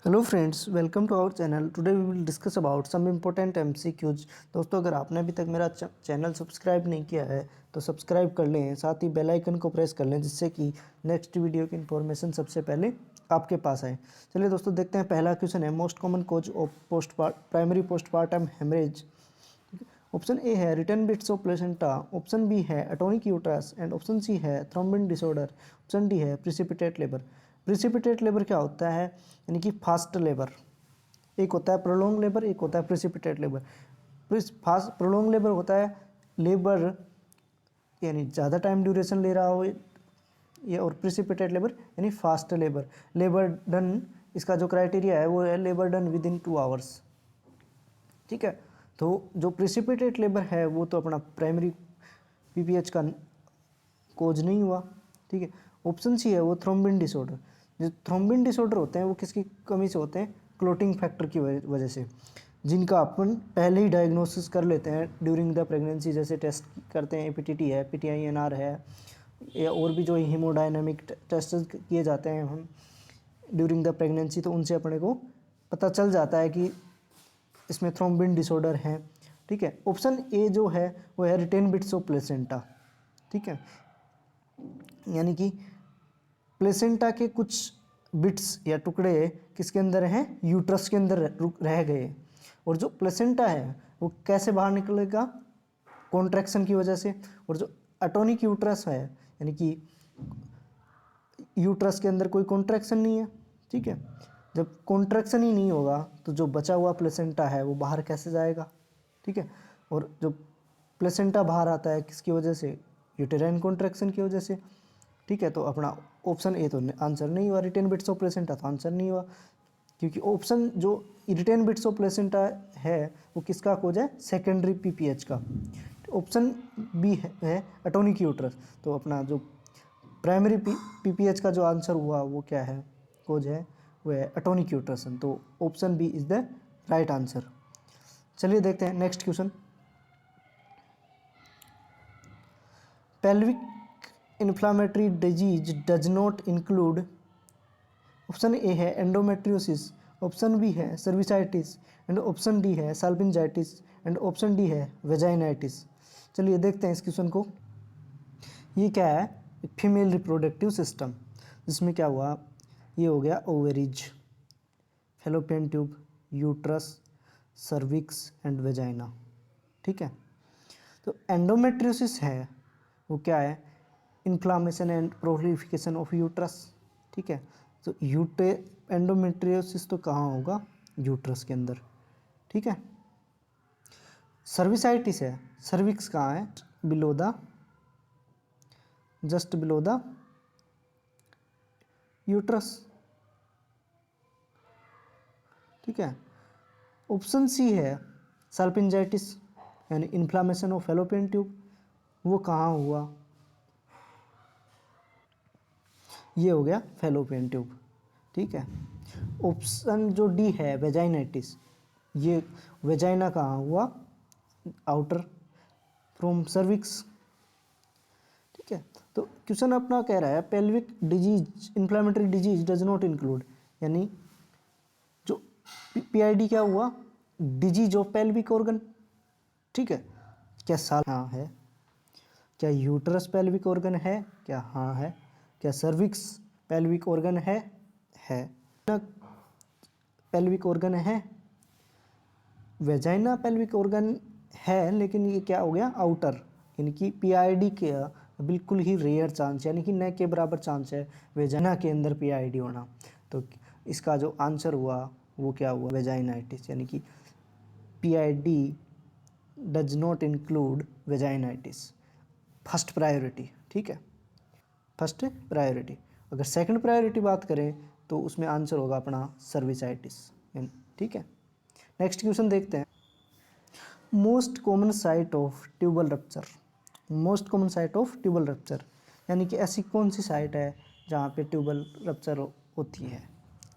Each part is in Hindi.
Hello friends, welcome to our channel. Today we will discuss about some important MCQs. दोस्तों, अगर आपने अभी तक मेरा चैनल सब्सक्राइब नहीं किया है तो सब्सक्राइब कर लें, साथ ही बेल आइकन को प्रेस कर लें जिससे कि नेक्स्ट वीडियो की इन्फॉर्मेशन सबसे पहले आपके पास आए। चलिए दोस्तों, देखते हैं। पहला क्वेश्चन है, most common cause of primary postpartum haemorrhage. Option A है retained bits of placenta, option B है atonic uterus and option C है थ्रोम्बिन डिसऑर्डर, ऑप्शन डी है प्रिसिपिटेट लेबर। प्रिसिपिटेट लेबर क्या होता है? यानी कि फास्ट लेबर। एक होता है प्रोलॉन्ग लेबर, एक होता है precipitate labour. Fast prolong labour होता है लेबर यानी ज़्यादा टाइम ड्यूरेशन ले रहा हो ये, और प्रिसिपिटेट लेबर यानी फास्ट लेबर। लेबर डन, इसका जो क्राइटेरिया है वो है labour done with in 2 hours. ठीक है, तो जो प्रिसिपिटेट लेबर है वो तो अपना प्राइमरी पीपीएच का कोज नहीं हुआ। ठीक है, ऑप्शन सी है वो थ्रोम्बिन डिसऑर्डर। जो थ्रोम्बिन डिसऑर्डर होते हैं वो किसकी कमी से होते हैं? क्लोटिंग फैक्टर की वजह से, जिनका अपन पहले ही डायग्नोसिस कर लेते हैं ड्यूरिंग द प्रेगनेंसी। जैसे टेस्ट करते हैं, एपीटीटी है, पीटीआईएनआर है, या और भी जो हीमोडायनामिक टेस्ट किए जाते हैं हम ड्यूरिंग द प्रेगनेंसी, तो उनसे अपने को पता चल जाता है कि इसमें थ्रोम्बिन डिसऑर्डर है। ठीक है, ऑप्शन ए जो है वो है रिटेन बिट्स ऑफ प्लेसेंटा। ठीक है, यानी कि प्लेसेंटा के कुछ बिट्स या टुकड़े किसके अंदर हैं? यूट्रस के अंदर रह गए। और जो प्लेसेंटा है वो कैसे बाहर निकलेगा? कॉन्ट्रैक्शन की वजह से। और जो एटोनिक यूट्रस है, यानी कि यूट्रस के अंदर कोई कॉन्ट्रैक्शन नहीं है। ठीक है, जब कॉन्ट्रैक्शन ही नहीं होगा तो जो बचा हुआ प्लेसेंटा है वो बाहर कैसे जाएगा? ठीक है, और जो प्लेसेंटा बाहर आता है किसकी वजह से? यूटेराइन कॉन्ट्रैक्शन की वजह से। ठीक है, तो अपना ऑप्शन ए तो आंसर नहीं हुआ। रिटेन बिट्स ऑफ प्लेसेंटा तो आंसर नहीं हुआ, क्योंकि ऑप्शन जो रिटेन बिट्स ऑफ प्लेसेंटा है वो किसका खोज है? सेकेंडरी पीपीएच का। ऑप्शन बी है एटोनिक यूट्रस। तो अपना जो प्राइमरी पीपीएच का जो आंसर हुआ वो क्या है? खोज है वो है एटोनिक यूट्रस। तो option B is the right answer. चलिए देखते हैं next question. Pelvic inflammatory disease does not include. Option A है एंडोमेट्रियोसिस, ऑप्शन बी है सर्विसाइटिस एंड ऑप्शन डी है साल्पिंजाइटिस एंड ऑप्शन डी है वेजाइनाइटिस। चलिए देखते हैं इस क्वेश्चन को। ये क्या है? फीमेल रिप्रोडक्टिव सिस्टम, जिसमें क्या हुआ? ये हो गया ovaries, fallopian tube, uterus, cervix and vagina. ठीक है, तो एंडोमेट्रियोसिस है वो क्या है? Inflammation and proliferation of uterus. ठीक है, तो एंडोमेट्रियोसिस तो कहाँ होगा? यूट्रस के अंदर। ठीक है, सर्विसाइटिस है, सर्विक्स कहाँ है? Below the, just below the uterus. ठीक है, ऑप्शन सी है साल्पिंजाइटिस यानी इन्फ्लामेशन ऑफ फैलोपियन ट्यूब, वो कहाँ हुआ? ये हो गया फैलोपियन ट्यूब। ठीक है, ऑप्शन जो डी है वेजाइनाइटिस, ये वेजाइना कहाँ हुआ? Outer from cervix. ठीक है, तो क्वेश्चन अपना कह रहा है pelvic disease inflammatory disease does not include, यानी जो पीआईडी क्या हुआ? Disease of pelvic organ. ठीक है, क्या साल? हाँ है। क्या यूट्रस पेल्विक ऑर्गन है? क्या हाँ है। क्या सर्विक्स पेल्विक ऑर्गन है? है। पेल्विक ऑर्गन है। वेजाइना पेल्विक ऑर्गन है, लेकिन ये क्या हो गया? आउटर, यानी कि पीआईडी के बिल्कुल ही रेयर चांस, यानी कि न के बराबर चांस है वेजाइना के अंदर पीआईडी होना। तो इसका जो आंसर हुआ वो क्या हुआ? वेजाइनाइटिस, यानी कि PID does not include vaginitis. First priority. ठीक है, फर्स्ट प्रायोरिटी। अगर सेकंड प्रायोरिटी बात करें तो उसमें आंसर होगा अपना सर्विसाइटिस। ठीक है, नेक्स्ट क्वेश्चन देखते हैं। Most common site of tubal rupture. Most common site of tubal rupture, यानी कि ऐसी कौन सी साइट है जहाँ पे ट्यूबल रप्चर होती है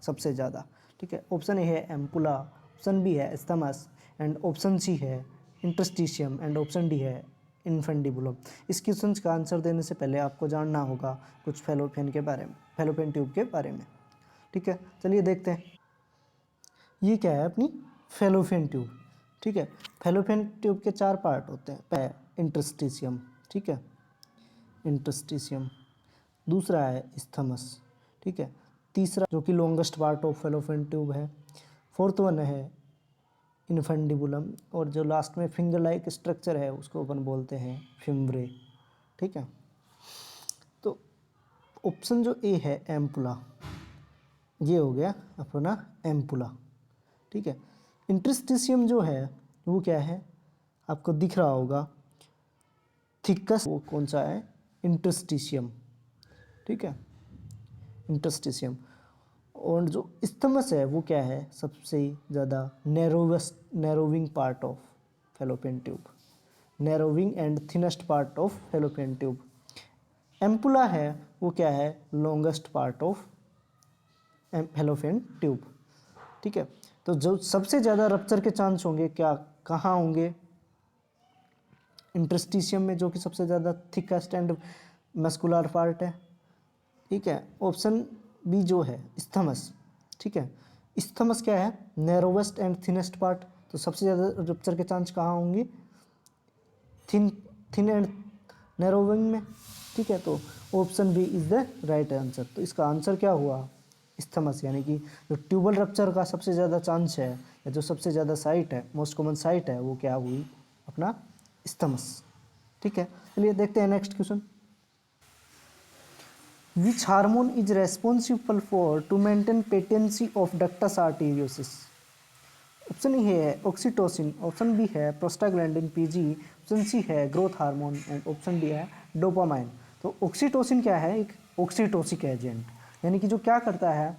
सबसे ज़्यादा? ठीक है, ऑप्शन ए है एम्पुला, ऑप्शन बी है एस्थमस एंड ऑप्शन सी है इंटरस्टिशियम एंड ऑप्शन डी है इन्फेंडिबुलम। इस क्वेश्चन का आंसर देने से पहले आपको जानना होगा कुछ फैलोपियन के बारे में, फैलोपियन ट्यूब के बारे में। ठीक है, चलिए देखते हैं। ये क्या है अपनी फेलोपियन ट्यूब, ठीक है। फेलोपियन ट्यूब के 4 पार्ट होते हैं। पहला इंटरस्टिशियम, ठीक है, इंटरस्टिशियम। दूसरा है इस्थमस, ठीक है। तीसरा जो कि longest part of fallopian tube है। फोर्थ वन है इन्फेंडिबुलम, और जो लास्ट में फिंगर लाइक स्ट्रक्चर है उसको अपन बोलते हैं फिम्ब्रे, ठीक है। तो ऑप्शन जो ए है एम्पुला, ये हो गया अपना एम्पुला, ठीक है। इंटरस्टिशियम जो है वो क्या है, आपको दिख रहा होगा थिकस, वो कौन सा है, इंटरस्टिशियम, ठीक है, इंटरस्टिशियम। और जो इस्थमस है वो क्या है, सबसे ज़्यादा narrowing part of fallopian tube, narrowing and thinnest part of fallopian tube. Ampulla है वो क्या है, longest part of fallopian tube, ठीक है। तो जो सबसे ज़्यादा रप्चर के चांस होंगे क्या, कहाँ होंगे, इंटरस्टिशियम में, जो कि सबसे ज़्यादा थिकेस्ट एंड मस्कुलर पार्ट है, ठीक है। ऑप्शन बी जो है इस्थमस, ठीक है। इस्थमस क्या है, नैरोवेस्ट एंड थिनेस्ट पार्ट, तो सबसे ज़्यादा रप्चर के चांस कहाँ होंगे, थिन एंड नैरोविंग में, ठीक है। तो option B is the right answer. तो इसका आंसर क्या हुआ, इस्थमस, यानी कि जो ट्यूबल रप्चर का सबसे ज़्यादा चांस है, या जो सबसे ज़्यादा साइट है, मोस्ट कॉमन साइट है, वो क्या हुई, अपना इस्थमस, ठीक है। चलिए देखते हैं next question. Which hormone is responsible for to maintain patency of ductus arteriosus? Option A है ऑक्सीटोसिन, ऑप्शन बी है प्रोस्टाग्लैंडिन पीजी, ऑप्शन सी है growth hormone, and option D है डोपामाइन। तो ऑक्सीटोसिन क्या है, एक ऑक्सीटोसिक एजेंट, यानी कि जो क्या करता है,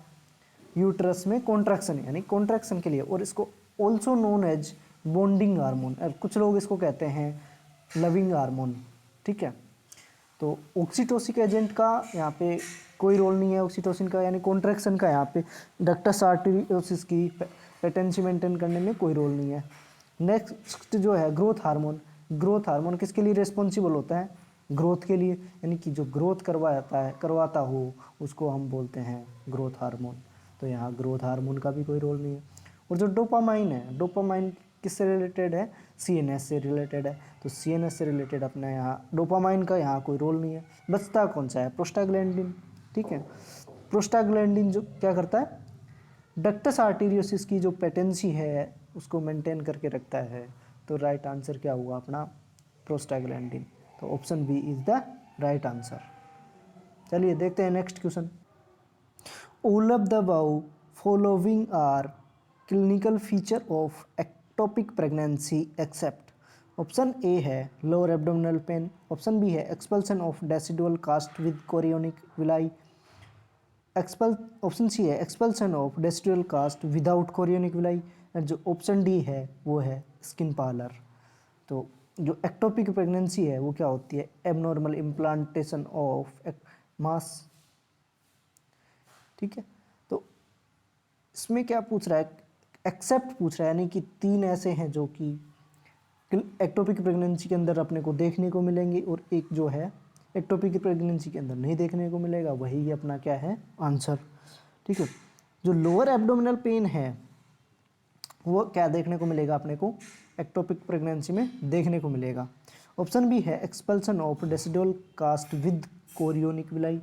यूट्रस में कॉन्ट्रैक्शन, यानी कॉन्ट्रैक्शन के लिए, और इसको also known as bonding hormone, और कुछ लोग इसको कहते हैं लविंग हार्मोन, ठीक है। तो ऑक्सीटोसिक एजेंट का यहाँ पे कोई रोल नहीं है, ऑक्सीटोसिन का यानी कॉन्ट्रैक्शन का यहाँ पे डक्टस आर्टेरियोसिस की पेटेंसी मेंटेन करने में कोई रोल नहीं है। नेक्स्ट जो है ग्रोथ हार्मोन, ग्रोथ हार्मोन किसके लिए रिस्पॉन्सिबल होता है, ग्रोथ के लिए, यानी कि जो ग्रोथ करवाता हो उसको हम बोलते हैं ग्रोथ हार्मोन। तो यहाँ ग्रोथ हार्मोन का भी कोई रोल नहीं है। और जो डोपामाइन है, डोपामाइन किससे रिलेटेड है, सीएनएस से रिलेटेड है। तो सीएनएस से रिलेटेड अपना यहाँ डोपामाइन का यहाँ कोई रोल नहीं है। बचता कौन सा है, प्रोस्टाग्लैंडिन, ठीक है। प्रोस्टाग्लैंडिन जो क्या करता है, डक्टस आर्टेरियोसिस की जो पेटेंसी है उसको मेंटेन करके रखता है। तो राइट आंसर क्या हुआ अपना, प्रोस्टाग्लैंडिन। तो option B is the right answer. चलिए देखते हैं next question. All of the above following are clinical feature of ectopic pregnancy except option A है lower abdominal pain, option B है expulsion of decidual cast with chorionic villi, option C है expulsion of decidual cast without chorionic villi, and जो ऑप्शन डी है वो है स्किन पार्लर। तो जो एक्टोपिक प्रेगनेंसी है वो क्या होती है, एबनॉर्मल इम्प्लांटेशन ऑफ मास, ठीक है। तो इसमें क्या पूछ रहा है, एक्सेप्ट पूछ रहा है, यानी कि 3 ऐसे हैं जो कि एक्टोपिक प्रेगनेंसी के अंदर अपने को देखने को मिलेंगे, और एक जो है एक्टोपिक प्रेगनेंसी के अंदर नहीं देखने को मिलेगा, वही अपना क्या है आंसर, ठीक है। जो लोअर एब्डोमिनल पेन है वो क्या देखने को मिलेगा अपने को, एक्टोपिक प्रेगनेंसी में देखने को मिलेगा। ऑप्शन बी है expulsion of decidual cast with chorionic villi,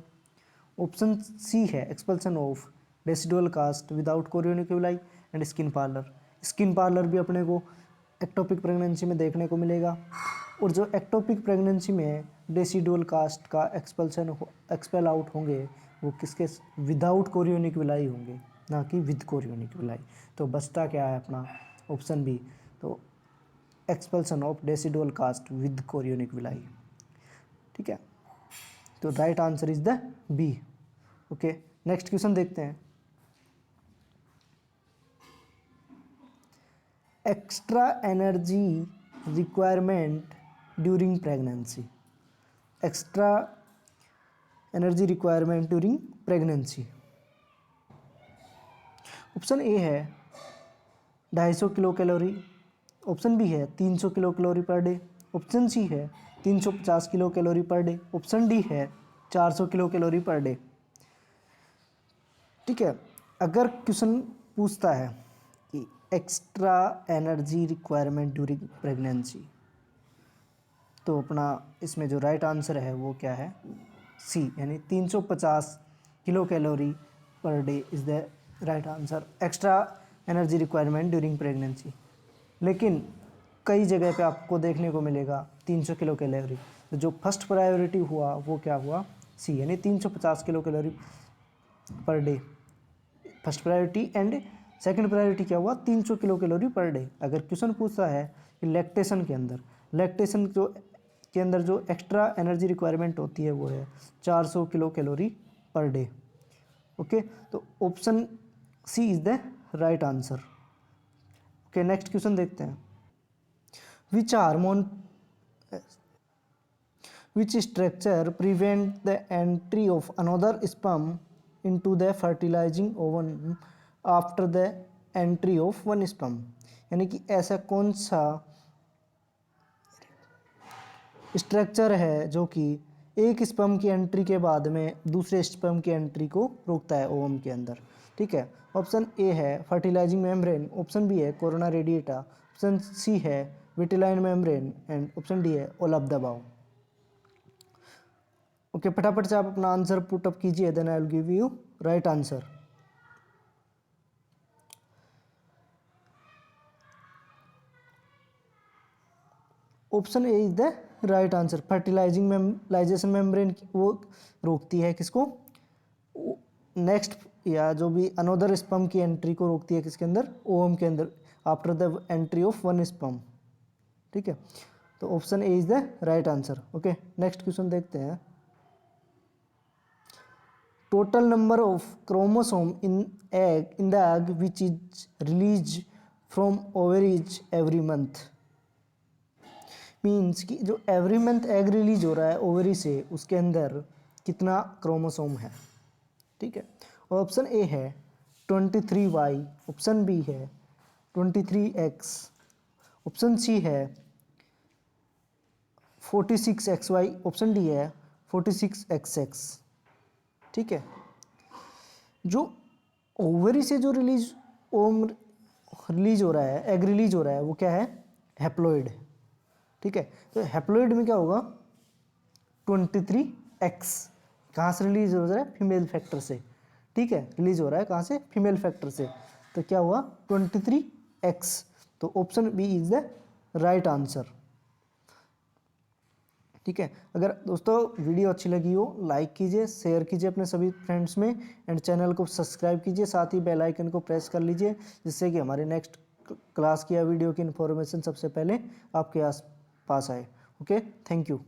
option C है expulsion of decidual cast without chorionic villi, and skin parlour. Skin parlour भी अपने को एक्टोपिक प्रेगनेंसी में देखने को मिलेगा। और जो एक्टोपिक प्रेगनेंसी में डेसिडुअल कास्ट का एक्सपेल आउट होंगे वो किसके, विदाउट कोरियोनिक विलाई होंगे, ना कि विद कोरियोनिक विलाई। तो बचता क्या है अपना ऑप्शन बी, तो expulsion of decidual cast with chorionic villi, ठीक है। तो right answer is the B. Okay next question देखते हैं। Extra energy requirement during pregnancy, extra energy requirement during pregnancy. Option A है 250 किलो कैलोरी, ऑप्शन बी है 300 kilo calorie per day, option C है 350 kilo calorie per day, option D है 400 किलो कैलोरी पर डे, ठीक है। अगर क्वेश्चन पूछता है extra energy requirement during pregnancy. तो अपना इसमें जो राइट आंसर है वो क्या है, सी, यानी 350 kilo calorie per day is the right answer, extra energy requirement during pregnancy. लेकिन कई जगह पे आपको देखने को मिलेगा 300 किलो कैलोरी। तो जो फर्स्ट प्रायोरिटी हुआ वो क्या हुआ, सी, यानी 350 kilo calorie per day, first priority. And second priority क्या हुआ, 300 किलो कैलोरी पर डे। अगर क्वेश्चन पूछता है कि लैक्टेशन के अंदर जो एक्स्ट्रा एनर्जी रिक्वायरमेंट होती है वो है 400 kilo calorie per day. Okay, तो option C is the right answer. Okay, next question देखते हैं। Which structure prevent the entry of another sperm into the fertilising ovum after the entry of one sperm, यानी कि ऐसा कौन सा स्ट्रक्चर है जो कि एक स्पर्म की एंट्री के बाद में दूसरे स्पर्म की एंट्री को रोकता है ओवम के अंदर। ठीक है, ऑप्शन ए है फर्टिलाइजिंग मेम्ब्रेन, ऑप्शन बी है कोरोना रेडिएटा, ऑप्शन सी है vitelline membrane and option D है all of the above. Okay, फटाफट से आप अपना आंसर पुट अप कीजिए, then I will give you right answer. Option A is the right answer. Fertilization membrane वो रोकती है किसको, नेक्स्ट या जो भी अनदर स्पर्म की एंट्री को रोकती है किसके अंदर, ओवम के अंदर, after the entry of one sperm. ठीक है, तो option A is the right answer. Okay, next question देखते हैं। Total number of chromosome in the egg which is release from ovaries every month. Means कि जो एवरी मंथ एग रिलीज हो रहा है ओवरी से, उसके अंदर कितना क्रोमोसोम है। ठीक है, और ऑप्शन ए है 23Y, ऑप्शन बी है 23X, ऑप्शन सी है 46XY, ऑप्शन डी है 46XX। ठीक है, जो ओवरी से जो रिलीज हो रहा है, एग रिलीज हो रहा है, वो क्या है, हैप्लॉइड। ठीक है, तो हैप्लॉइड में क्या होगा, 23X। कहाँ से रिलीज हो रहा है, फीमेल फैक्टर से। ठीक है, रिलीज हो रहा है कहाँ से, फीमेल फैक्टर से, तो क्या हुआ 23X। तो option B is the right answer. ठीक है, अगर दोस्तों वीडियो अच्छी लगी हो लाइक कीजिए, शेयर कीजिए अपने सभी फ्रेंड्स में, एंड चैनल को सब्सक्राइब कीजिए, साथ ही बेल आइकन को प्रेस कर लीजिए, जिससे कि हमारे नेक्स्ट क्लास की या वीडियो की इन्फॉर्मेशन सबसे पहले आपके पास आए। Okay, thank you.